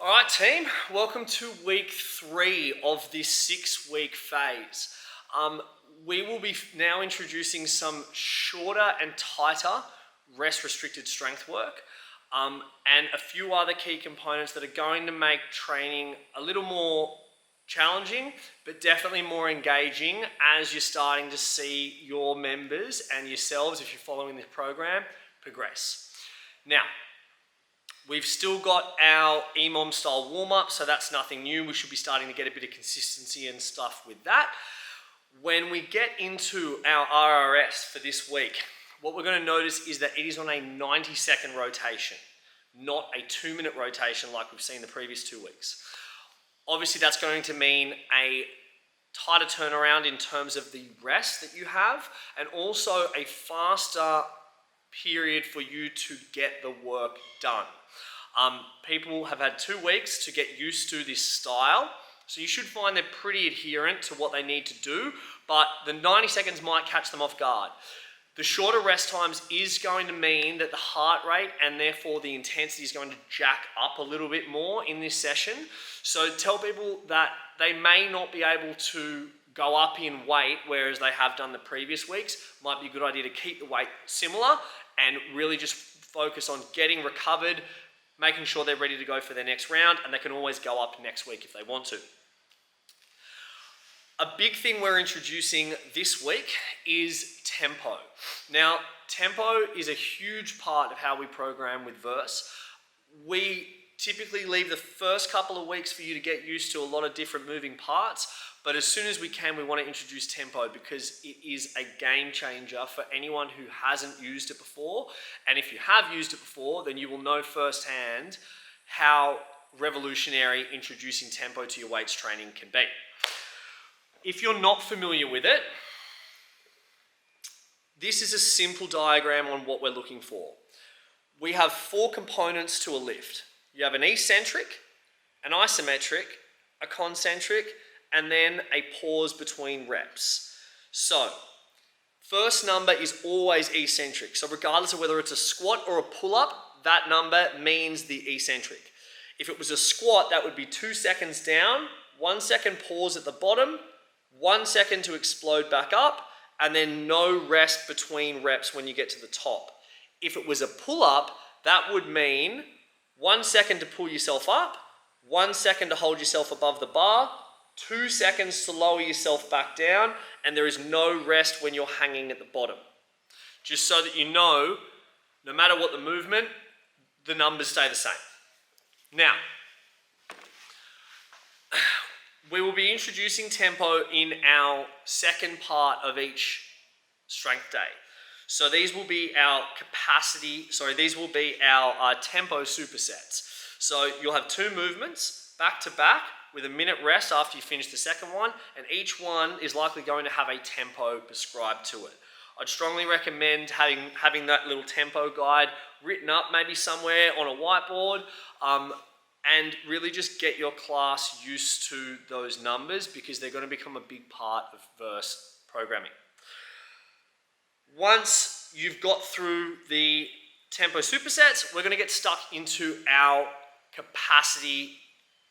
All right, team, welcome to week 3 of this 6-week phase. We will be now introducing some shorter and tighter rest-restricted strength work and a few other key components that are going to make training a little more challenging, but definitely more engaging as you're starting to see your members and yourselves, if you're following this program, progress. Now, we've still got our EMOM style warm-up, so that's nothing new. We should be starting to get a bit of consistency and stuff with that. When we get into our RRS for this week, what we're going to notice is that it is on a 90-second rotation, not a 2-minute rotation like we've seen the previous 2 weeks. Obviously, that's going to mean a tighter turnaround in terms of the rest that you have, and also a faster period for you to get the work done. People have had 2 weeks to get used to this style, so you should find they're pretty adherent to what they need to do, but the 90 seconds might catch them off guard. The shorter rest times is going to mean that the heart rate and therefore the intensity is going to jack up a little bit more in this session. So tell people that they may not be able to go up in weight, whereas they have done the previous weeks. Might be a good idea to keep the weight similar and really just focus on getting recovered, making sure they're ready to go for their next round, and they can always go up next week if they want to. A big thing we're introducing this week is tempo. Now, tempo is a huge part of how we program with Verce. We typically leave the first couple of weeks for you to get used to a lot of different moving parts, but as soon as we can, we want to introduce tempo because it is a game changer for anyone who hasn't used it before. And if you have used it before, then you will know firsthand how revolutionary introducing tempo to your weights training can be. If you're not familiar with it, this is a simple diagram on what we're looking for. We have 4 components to a lift. You have an eccentric, an isometric, a concentric, and then a pause between reps. So, first number is always eccentric. So regardless of whether it's a squat or a pull-up, that number means the eccentric. If it was a squat, that would be 2 seconds down, 1 second pause at the bottom, 1 second to explode back up, and then no rest between reps when you get to the top. If it was a pull-up, that would mean 1 second to pull yourself up, 1 second to hold yourself above the bar, 2 seconds to lower yourself back down, and there is no rest when you're hanging at the bottom. Just so that you know, no matter what the movement, the numbers stay the same. Now, we will be introducing tempo in our second part of each strength day. So these will be our tempo supersets. So you'll have 2 movements back to back with a minute rest after you finish the second one, and each one is likely going to have a tempo prescribed to it. I'd strongly recommend having that little tempo guide written up maybe somewhere on a whiteboard, and really just get your class used to those numbers because they're going to become a big part of Verce programming. Once you've got through the tempo supersets, we're going to get stuck into our capacity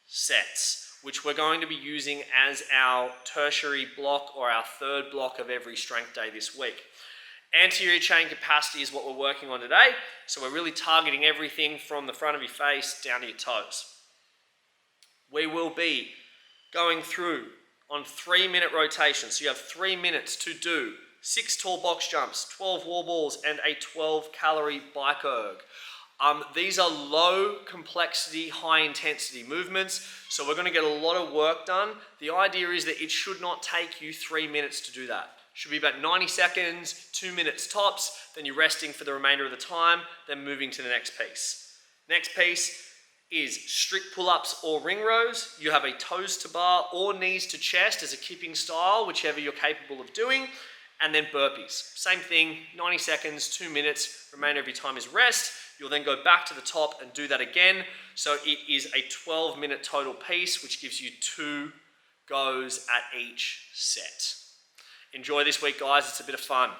sets, which we're going to be using as our tertiary block or our third block of every strength day this week. Anterior chain capacity is what we're working on today, so we're really targeting everything from the front of your face down to your toes. We will be going through on 3-minute rotations, so you have 3 minutes to do 6 tall box jumps, 12 wall balls, and a 12-calorie bike erg. These are low complexity, high intensity movements, so we're going to get a lot of work done. The idea is that it should not take you 3 minutes to do that. It should be about 90 seconds, 2 minutes tops, then you're resting for the remainder of the time, then moving to the next piece. Next piece is strict pull-ups or ring rows. You have a toes to bar or knees to chest as a keeping style, whichever you're capable of doing, and then burpees. Same thing, 90 seconds, 2 minutes, remainder of your time is rest. You'll then go back to the top and do that again. So it is a 12-minute total piece, which gives you 2 goes at each set. Enjoy this week, guys. It's a bit of fun.